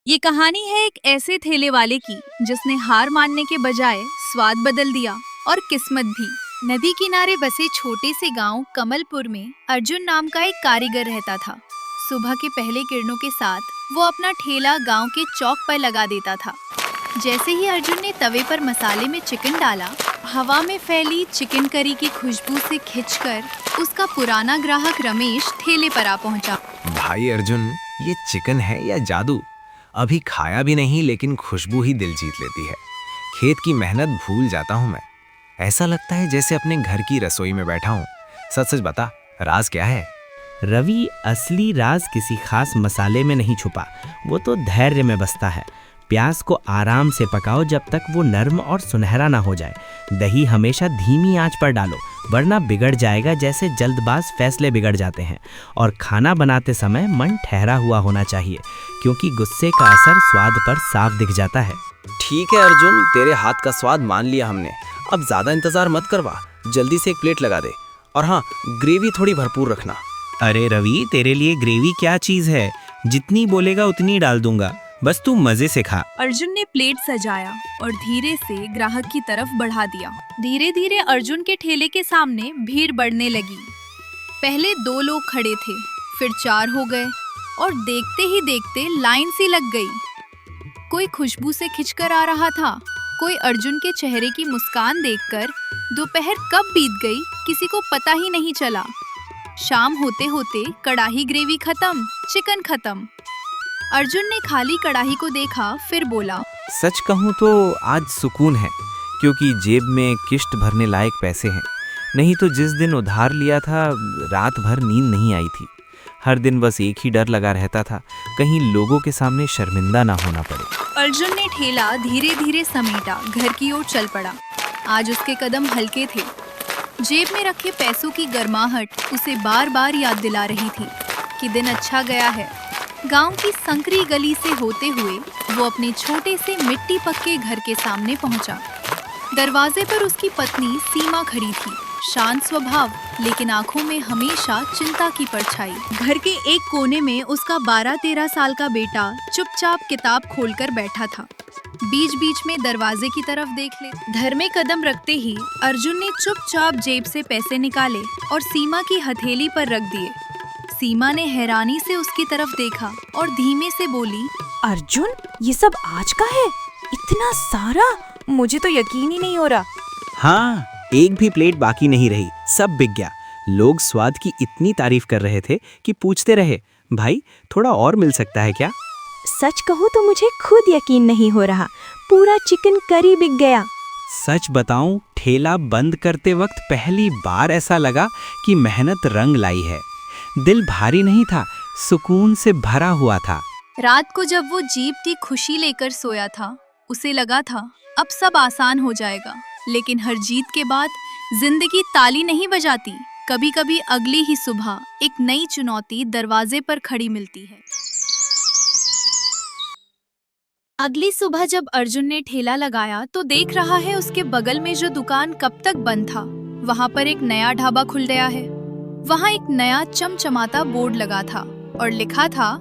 ये कहानी है एक ऐसे ठेले वाले की जिसने हार मानने के बजाय स्वाद बदल दिया और किस्मत भी। नदी किनारे बसे छोटे से गांव कमलपुर में अर्जुन नाम का एक कारीगर रहता था। सुबह के पहले किरणों के साथ वो अपना ठेला गांव के चौक पर लगा देता था। जैसे ही अर्जुन ने तवे पर मसाले में चिकन डाला, हवा में फैली चिकन करी की खुशबू से खिंचकर उसका पुराना ग्राहक रमेश ठेले पर आ पहुंचा। भाई अर्जुन, ये चिकन है या जादू? अभी खाया भी नहीं लेकिन खुशबू ही दिल जीत लेती है। खेत की मेहनत भूल जाता हूँ मैं। ऐसा लगता है जैसे अपने घर की रसोई में बैठा हूँ। सच सच बता, राज क्या है? रवि, असली राज किसी खास मसाले में नहीं छुपा, वो तो धैर्य में बसता है। प्याज को आराम से पकाओ जब तक वो नर्म और सुनहरा ना हो जाए। दही हमेशा धीमी आंच पर डालो, वरना बिगड़ जाएगा जैसे जल्दबाज फैसले बिगड़ जाते हैं। और खाना बनाते समय मन ठहरा हुआ होना चाहिए, क्योंकि गुस्से का असर स्वाद पर साफ दिख जाता है। ठीक है अर्जुन, तेरे हाथ का स्वाद मान लिया हमने। अब ज्यादा इंतजार मत करवा, जल्दी से एक प्लेट लगा दे। और हाँ, ग्रेवी थोड़ी भरपूर रखना। अरे रवि, तेरे लिए ग्रेवी क्या चीज़ है? जितनी बोलेगा उतनी डाल दूंगा, बस तू मजे से खा। अर्जुन ने प्लेट सजाया और धीरे से ग्राहक की तरफ बढ़ा दिया। धीरे धीरे अर्जुन के ठेले के सामने भीड़ बढ़ने लगी। पहले 2 लोग खड़े थे, फिर 4 हो गए और देखते ही देखते लाइन सी लग गई। कोई खुशबू से खिंचकर आ रहा था, कोई अर्जुन के चेहरे की मुस्कान देखकर दोपहर कब बीत गई किसी को पता ही नहीं चला। शाम होते होते कढ़ाई ग्रेवी खत्म, चिकन खत्म। अर्जुन ने खाली कढ़ाई को देखा, फिर बोला, सच कहूँ तो आज सुकून है, क्योंकि जेब में किश्त भरने लायक पैसे हैं। नहीं तो जिस दिन उधार लिया था, रात भर नींद नहीं आई थी। हर दिन बस एक ही डर लगा रहता था, कहीं लोगों के सामने शर्मिंदा ना होना पड़े। अर्जुन ने ठेला धीरे धीरे समेटा, घर की ओर चल पड़ा। आज उसके कदम हल्के थे। जेब में रखे पैसों की गर्माहट उसे बार बार याद दिला रही थी कि दिन अच्छा गया है। गांव की संकरी गली से होते हुए वो अपने छोटे से मिट्टी पक्के घर के सामने पहुंचा। दरवाजे पर उसकी पत्नी सीमा खड़ी थी, शांत स्वभाव, लेकिन आंखों में हमेशा चिंता की परछाई। घर के एक कोने में उसका 12-13 साल का बेटा चुपचाप किताब खोलकर बैठा था। बीच बीच में दरवाजे की तरफ देख ले। घर में कदम रखते ही अर्जुन ने चुपचाप जेब से पैसे निकाले और सीमा की हथेली पर रख दिए। सीमा ने हैरानी से उसकी तरफ देखा और धीमे से बोली, अर्जुन, ये सब आज का है? इतना सारा? मुझे तो यकीन ही नहीं हो रहा। हाँ, एक भी प्लेट बाकी नहीं रही, सब बिक गया। लोग स्वाद की इतनी तारीफ कर रहे थे कि पूछते रहे, भाई थोड़ा और मिल सकता है क्या? सच कहूँ तो मुझे खुद यकीन नहीं हो रहा, पूरा चिकन करी बिक गया। सच बताऊं, ठेला बंद करते वक्त पहली बार ऐसा लगा कि मेहनत रंग लाई है। दिल भारी नहीं था, सुकून से भरा हुआ था। रात को जब वो जीप की खुशी लेकर सोया था, उसे लगा था अब सब आसान हो जाएगा। लेकिन हर जीत के बाद जिंदगी ताली नहीं बजाती। कभी कभी अगली ही सुबह एक नई चुनौती दरवाजे पर खड़ी मिलती है। अगली सुबह जब अर्जुन ने ठेला लगाया तो देख रहा है उसके बगल में जो दुकान कब तक बंद था, वहाँ पर एक नया ढाबा खुल गया है। वहाँ एक नया चमचमाता बोर्ड लगा था और लिखा था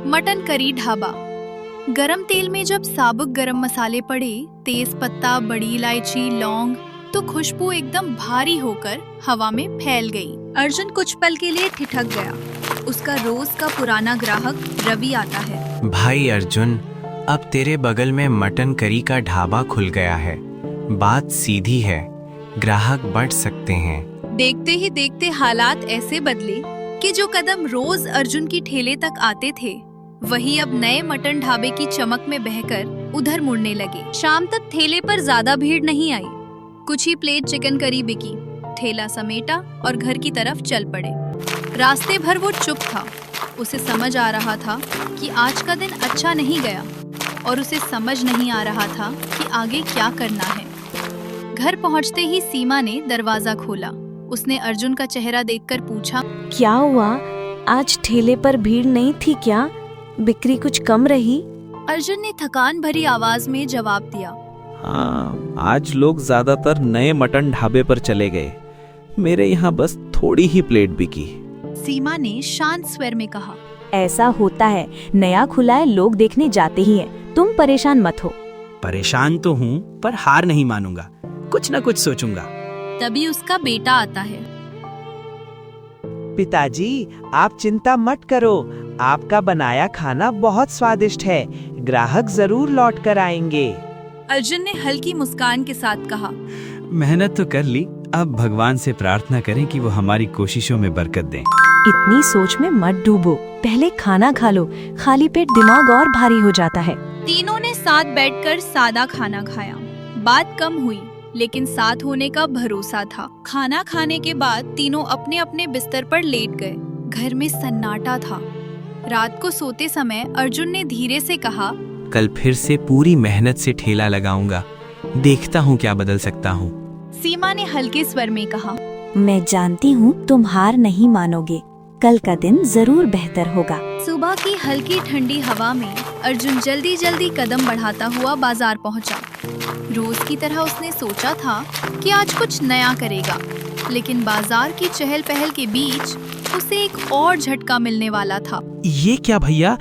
मटन करी ढाबा। गरम तेल में जब साबुत गरम मसाले पड़े, तेज पत्ता, बड़ी इलायची, लौंग, तो खुशबू एकदम भारी होकर हवा में फैल गई। अर्जुन कुछ पल के लिए ठिठक गया। उसका रोज का पुराना ग्राहक रवि आता है। भाई अर्जुन, अब तेरे बगल में मटन करी का ढाबा खुल गया है। बात सीधी है, ग्राहक बढ़ सकते हैं। देखते ही देखते हालात ऐसे बदले कि जो कदम रोज अर्जुन की ठेले तक आते थे, वही अब नए मटन ढाबे की चमक में बहकर उधर मुड़ने लगे। शाम तक ठेले पर ज्यादा भीड़ नहीं आई। कुछ ही प्लेट चिकन करी बिकी। ठेला समेटा और घर की तरफ चल पड़े। रास्ते भर वो चुप था। उसे समझ आ रहा था कि आज का दिन अच्छा नहीं गया और उसे समझ नहीं आ रहा था कि आगे क्या करना है। घर पहुंचते ही सीमा ने दरवाजा खोला। उसने अर्जुन का चेहरा देखकर पूछा, क्या हुआ? आज ठेले पर भीड़ नहीं थी क्या? बिक्री कुछ कम रही? अर्जुन ने थकान भरी आवाज में जवाब दिया, हाँ, आज लोग ज्यादातर नए मटन ढाबे पर चले गए। मेरे यहाँ बस थोड़ी ही प्लेट बिकी। सीमा ने शांत स्वर में कहा। ऐसा होता है, नया खुला है, लोग देखने जाते ही हैं। तुम परेशान मत हो। परेशान तो हूँ, पर हार नहीं मानूंगा, कुछ न कुछ सोचूंगा। तभी उसका बेटा आता है। पिताजी, आप चिंता मत करो, आपका बनाया खाना बहुत स्वादिष्ट है, ग्राहक जरूर लौट कर आएंगे। अर्जुन ने हल्की मुस्कान के साथ कहा। मेहनत तो कर ली, अब भगवान से प्रार्थना करें कि वो हमारी कोशिशों में बरकत दें। इतनी सोच में मत डूबो, पहले खाना खा लो, खाली पेट दिमाग और भारी हो जाता है। तीनों ने साथ बैठकर सादा खाना खाया। बात कम हुई, लेकिन साथ होने का भरोसा था। खाना खाने के बाद तीनों अपने अपने बिस्तर पर लेट गए। घर में सन्नाटा था। रात को सोते समय अर्जुन ने धीरे से कहा, कल फिर से पूरी मेहनत से ठेला लगाऊंगा, देखता हूँ क्या बदल सकता हूँ। सीमा ने हल्के स्वर में कहा। मैं जानती हूँ तुम हार नहीं मानोगे, कल का दिन जरूर बेहतर होगा। सुबह की हल्की ठंडी हवा में अर्जुन जल्दी जल्दी कदम बढ़ाता हुआ बाजार पहुंचा। रोज की तरह उसने सोचा था कि आज कुछ नया करेगा, लेकिन बाजार की चहल पहल के बीच उसे एक और झटका मिलने वाला था। ये क्या भैया,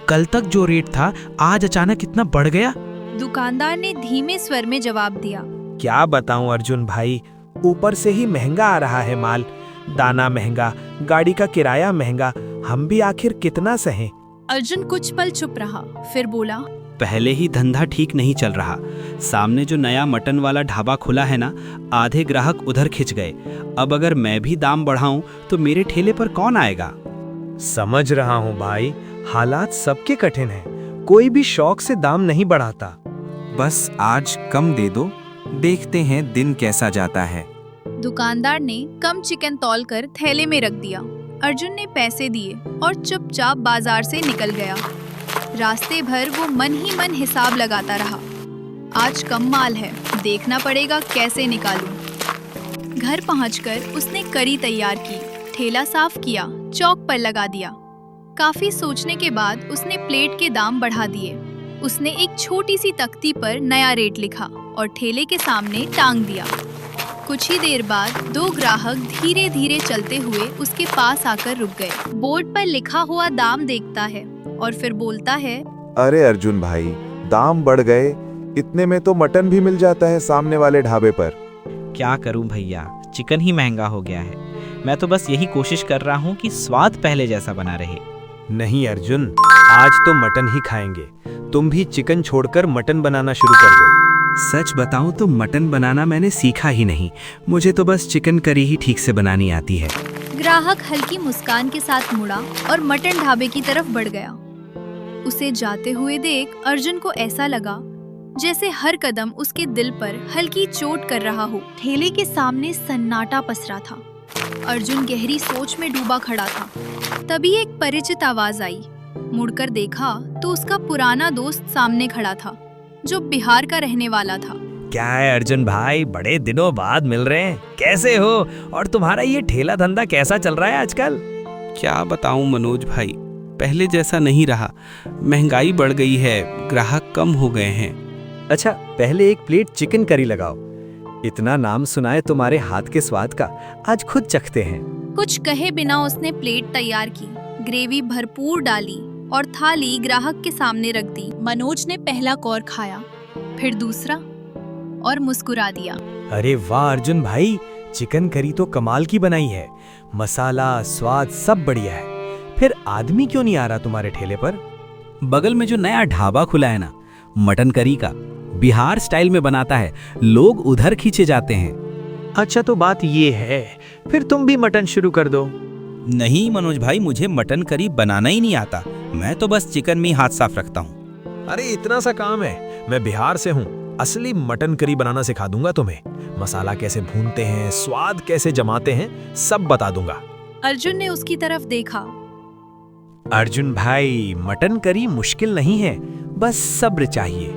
कल तक जो रेट था आज अचानक इतना बढ़ गया? दुकानदार ने धीमे स्वर में जवाब दिया। क्या बताऊं अर्जुन भाई, ऊपर से ही महंगा आ रहा है माल, दाना महंगा, गाड़ी का किराया महंगा, हम भी आखिर कितना सहें। अर्जुन कुछ पल चुप रहा, फिर बोला, पहले ही धंधा ठीक नहीं चल रहा, सामने जो नया मटन वाला ढाबा खुला है ना, आधे ग्राहक उधर खिंच गए। अब अगर मैं भी दाम बढ़ाऊं तो मेरे ठेले पर कौन आएगा? समझ रहा हूँ भाई, हालात सबके कठिन हैं, कोई भी शौक से दाम नहीं बढ़ाता। बस आज कम दे दो, देखते हैं दिन कैसा जाता है। दुकानदार ने कम चिकन तौल कर थैले में रख दिया। अर्जुन ने पैसे दिए और चुपचाप बाजार से निकल गया। रास्ते भर वो मन ही मन हिसाब लगाता रहा। आज कम माल है, देखना पड़ेगा कैसे निकालूं। घर पहुंचकर उसने करी तैयार की, ठेला साफ किया, चौक पर लगा दिया। काफी सोचने के बाद उसने प्लेट के दाम बढ़ा दिए। उसने एक छोटी सी तख्ती पर नया रेट लिखा और ठेले के सामने टांग दिया। कुछ ही देर बाद दो ग्राहक धीरे धीरे चलते हुए उसके पास आकर रुक गए। बोर्ड पर लिखा हुआ दाम देखता है और फिर बोलता है, अरे अर्जुन भाई, दाम बढ़ गए, इतने में तो मटन भी मिल जाता है सामने वाले ढाबे पर। क्या करूं भैया, चिकन ही महंगा हो गया है। मैं तो बस यही कोशिश कर रहा हूं कि स्वाद पहले जैसा बना रहे। नहीं अर्जुन, आज तो मटन ही खाएंगे, तुम भी चिकन छोड़कर मटन बनाना शुरू कर दो। सच बताऊं तो मटन बनाना मैंने सीखा ही नहीं, मुझे तो बस चिकन करी ही ठीक से बनानी आती है। ग्राहक हल्की मुस्कान के साथ मुड़ा और मटन ढाबे की तरफ बढ़ गया। उसे जाते हुए देख अर्जुन को ऐसा लगा जैसे हर कदम उसके दिल पर हल्की चोट कर रहा हो। ठेले के सामने सन्नाटा पसरा था। अर्जुन गहरी सोच में डूबा खड़ा था। तभी एक परिचित आवाज आई। मुड़कर देखा तो उसका पुराना दोस्त सामने खड़ा था, जो बिहार का रहने वाला था। क्या है अर्जुन भाई, बड़े दिनों बाद मिल रहे हैं, कैसे हो? और तुम्हारा ये ठेला धंधा कैसा चल रहा है आजकल? क्या बताऊं मनोज भाई, पहले जैसा नहीं रहा, महंगाई बढ़ गई है, ग्राहक कम हो गए हैं। अच्छा, पहले एक प्लेट चिकन करी लगाओ। इतना नाम सुनाए तुम्हारे हाथ के स्वाद का, आज खुद चखते हैं। कुछ कहे बिना उसने प्लेट तैयार की, ग्रेवी भरपूर डाली और थाली ग्राहक के सामने रख दी। मनोज ने पहला कौर खाया, फिर दूसरा और मुस्कुरा दिया। अरे वाह अर्जुन भाई, चिकन करी तो कमाल की बनाई है, मसाला स्वाद सब बढ़िया है। फिर आदमी क्यों नहीं आ रहा तुम्हारे ठेले पर? बगल में जो नया ढाबा खुला है ना, मटन करी का, बिहार स्टाइल में बनाता है, लोग उधर खींचे जाते हैं। अच्छा तो बात ये है, फिर तुम भी मटन शुरू कर दो। नहीं मनोज भाई, मुझे मटन करी बनाना ही नहीं आता, मैं तो बस चिकन में ही हाथ साफ रखता हूँ। अरे इतना सा काम है, मैं बिहार से हूँ, असली मटन करी बनाना सिखा दूंगा तुम्हें। मसाला कैसे भूनते हैं, स्वाद कैसे जमाते हैं, सब बता दूंगा। अर्जुन ने उसकी तरफ देखा। अर्जुन भाई, मटन करी मुश्किल नहीं है, बस सब्र चाहिए।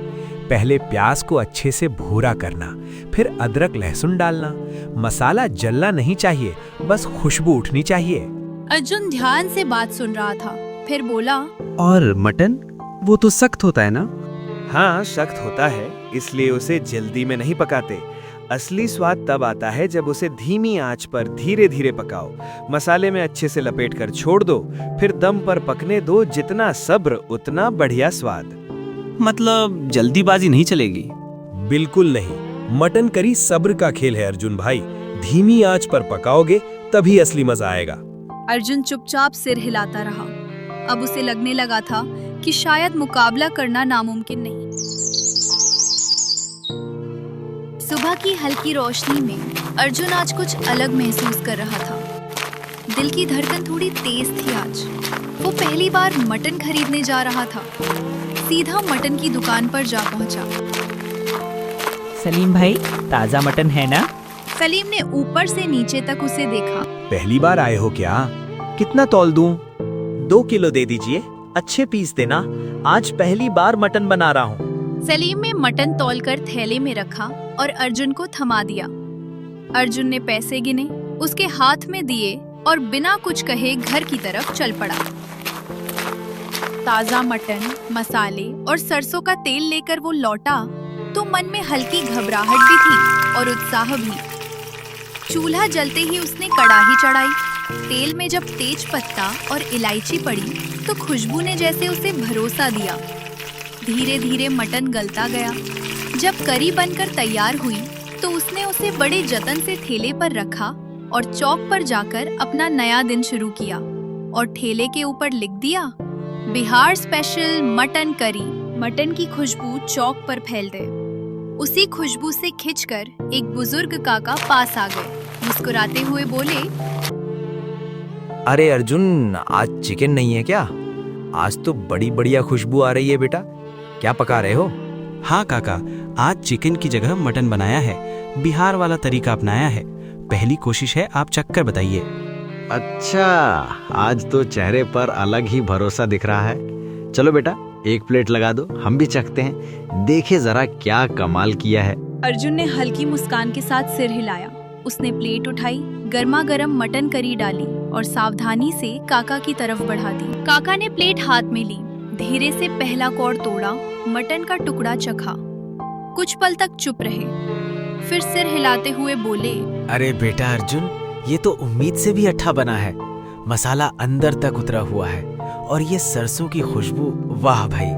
पहले प्याज को अच्छे से भूरा करना, फिर अदरक लहसुन डालना। मसाला जलना नहीं चाहिए, बस खुशबू उठनी चाहिए। अर्जुन ध्यान से बात सुन रहा था, फिर बोला, और मटन, वो तो सख्त होता है ना? हाँ, सख्त होता है, इसलिए उसे जल्दी में नहीं पकाते। असली स्वाद तब आता है जब उसे धीमी आंच पर धीरे धीरे पकाओ, मसाले में अच्छे से लपेटकर छोड़ दो, फिर दम पर पकने दो। जितना सब्र उतना बढ़िया स्वाद। मतलब जल्दीबाजी नहीं चलेगी? बिल्कुल नहीं, मटन करी सब्र का खेल है अर्जुन भाई। धीमी आंच पर पकाओगे तभी असली मजा आएगा। अर्जुन चुपचाप सिर हिलाता रहा। अब उसे लगने लगा था कि शायद मुकाबला करना नामुमकिन नहीं। सुबह की हल्की रोशनी में अर्जुन आज कुछ अलग महसूस कर रहा था। दिल की धड़कन थोड़ी तेज थी आज। वो पहली बार मटन खरीदने जा रहा था। सीधा मटन की दुकान पर जा पहुंचा। सलीम भाई, ताज़ा मटन है ना? सलीम ने ऊपर से नीचे तक उसे देखा। पहली बार आए हो क्या? कितना तौल दूं? 2 किलो दे दीजिए, अच्छे पीस देना, आज पहली बार मटन बना रहा हूँ। सलीम ने मटन तौलकर थैले में रखा और अर्जुन को थमा दिया। अर्जुन ने पैसे गिने, उसके हाथ में दिए और बिना कुछ कहे घर की तरफ चल पड़ा। ताजा मटन, मसाले और सरसों का तेल लेकर वो लौटा तो मन में हल्की घबराहट भी थी और उत्साह भी। चूल्हा जलते ही उसने कड़ाही चढ़ाई। तेल में जब तेज पत्ता और इलायची पड़ी तो खुशबू ने जैसे उसे भरोसा दिया। धीरे धीरे मटन गलता गया। जब करी बनकर तैयार हुई तो उसने उसे बड़े जतन से ठेले पर रखा और चौक पर जाकर अपना नया दिन शुरू किया और ठेले के ऊपर लिख दिया, Bihar special mutton curry. Mutton की खुशबू चौक पर फैल गई। उसी खुशबू से खिंचकर एक बुजुर्ग काका पास आ गए। मुस्कुराते हुए बोले, अरे अर्जुन, आज चिकन नहीं है क्या? आज तो बड़ी बढ़िया खुशबू आ रही है बेटा, क्या पका रहे हो? हाँ काका, आज चिकन की जगह मटन बनाया है। बिहार वाला तरीका अपनाया है। पहली कोशिश है, आप चखकर बताइए। अच्छा, आज तो चेहरे पर अलग ही भरोसा दिख रहा है। चलो बेटा, एक प्लेट लगा दो, हम भी चखते हैं, देखे जरा क्या कमाल किया है। अर्जुन ने हल्की मुस्कान के साथ सिर हिलाया। उसने प्लेट उठाई, गर्मा गर्म मटन करी डाली और सावधानी से काका की तरफ बढ़ा दी। काका ने प्लेट हाथ में ली, धीरे से पहला कौर तोड़ा, मटन का टुकड़ा चखा। कुछ पल तक चुप रहे, फिर सिर हिलाते हुए बोले, अरे बेटा अर्जुन, ये तो उम्मीद से भी अच्छा बना है। मसाला अंदर तक उतरा हुआ है और ये सरसों की खुशबू, वाह भाई,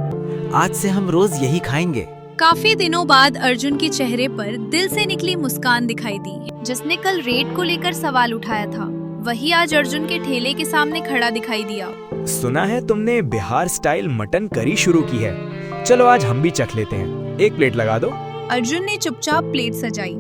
आज से हम रोज यही खाएंगे। काफी दिनों बाद अर्जुन के चेहरे पर दिल से निकली मुस्कान दिखाई दी। जिसने कल रेट को लेकर सवाल उठाया था, वही आज अर्जुन के ठेले के सामने खड़ा दिखाई दिया। सुना है तुमने बिहार स्टाइल मटन करी शुरू की है, चलो आज हम भी चख लेते हैं, एक प्लेट लगा दो। अर्जुन ने चुपचाप प्लेट सजाई,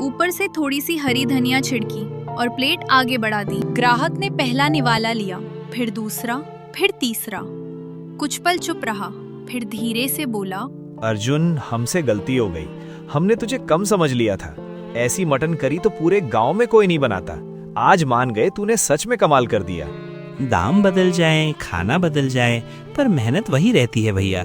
ऊपर से थोड़ी सी हरी धनिया छिड़की और प्लेट आगे बढ़ा दी। ग्राहक ने पहला निवाला लिया, फिर दूसरा, फिर तीसरा। कुछ पल चुप रहा, फिर धीरे से बोला, अर्जुन, हमसे गलती हो गई, हमने तुझे कम समझ लिया था। ऐसी मटन करी तो पूरे गांव में कोई नहीं बनाता। आज मान गए, तूने सच में कमाल कर दिया। दाम बदल जाए, खाना बदल जाए, पर मेहनत वही रहती है भैया।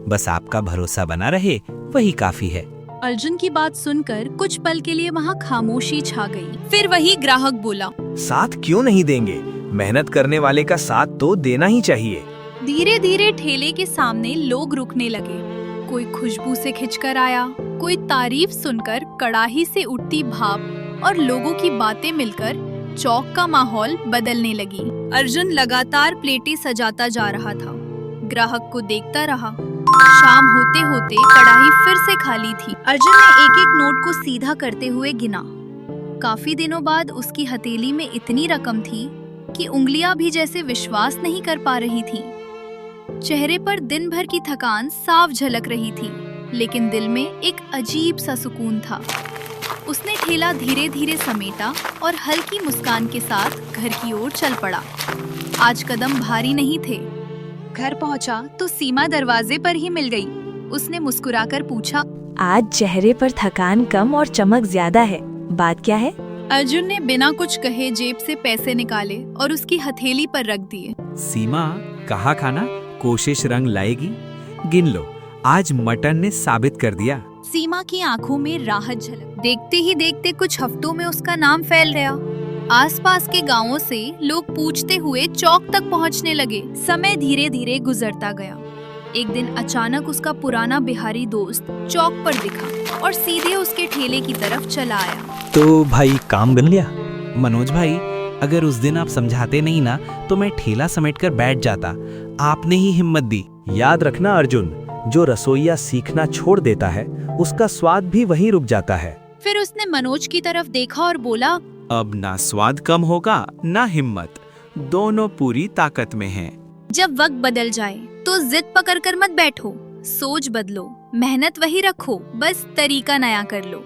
बस आपका भरोसा बना रहे, वही काफी है। अर्जुन की बात सुनकर कुछ पल के लिए वहाँ खामोशी छा गई। फिर वही ग्राहक बोला, साथ क्यों नहीं देंगे? मेहनत करने वाले का साथ तो देना ही चाहिए। धीरे धीरे ठेले के सामने लोग रुकने लगे। कोई खुशबू से खिंचकर आया, कोई तारीफ सुनकर, कड़ाही से उठती भाप और लोगों की बातें मिलकर चौक का माहौल बदलने लगी। अर्जुन लगातार प्लेटें सजाता जा रहा था, ग्राहक को देखता रहा। शाम होते होते कड़ाही फिर से खाली थी। अर्जुन ने एक एक नोट को सीधा करते हुए गिना। काफी दिनों बाद उसकी हथेली में इतनी रकम थी कि उंगलियां भी जैसे विश्वास नहीं कर पा रही थीं। चेहरे पर दिन भर की थकान साफ झलक रही थी, लेकिन दिल में एक अजीब सा सुकून था। उसने ठेला धीरे धीरे समेटा और हल्की मुस्कान के साथ घर की ओर चल पड़ा। आज कदम भारी नहीं थे। घर पहुंचा तो सीमा दरवाजे पर ही मिल गई। उसने मुस्कुराकर पूछा, आज चेहरे पर थकान कम और चमक ज्यादा है, बात क्या है? अर्जुन ने बिना कुछ कहे जेब से पैसे निकाले और उसकी हथेली पर रख दिए। सीमा, कहा खाना कोशिश रंग लाएगी। गिन लो, आज मटन ने साबित कर दिया। सीमा की आंखों में राहत झलक। देखते ही देखते कुछ हफ्तों में उसका नाम फैल गया। आसपास के गांवों से लोग पूछते हुए चौक तक पहुंचने लगे। समय धीरे धीरे गुजरता गया। एक दिन अचानक उसका पुराना बिहारी दोस्त चौक पर दिखा। और सीधे उसके ठेले की तरफ चला आया। तो भाई काम गन लिया? मनोज भाई, अगर उस दिन आप समझाते नहीं ना तो मैं ठेला समेटकर बैठ जाता। आपने ही हिम्मत दी। याद रखना अर्जुन, जो रसोइया सीखना छोड़ देता है उसका स्वाद भी वहीं रुक जाता है। फिर उसने मनोज की तरफ देखा और बोला, अब ना स्वाद कम होगा ना हिम्मत, दोनों पूरी ताकत में हैं। जब वक्त बदल जाए तो जिद पकड़ कर मत बैठो, सोच बदलो, मेहनत वही रखो, बस तरीका नया कर लो।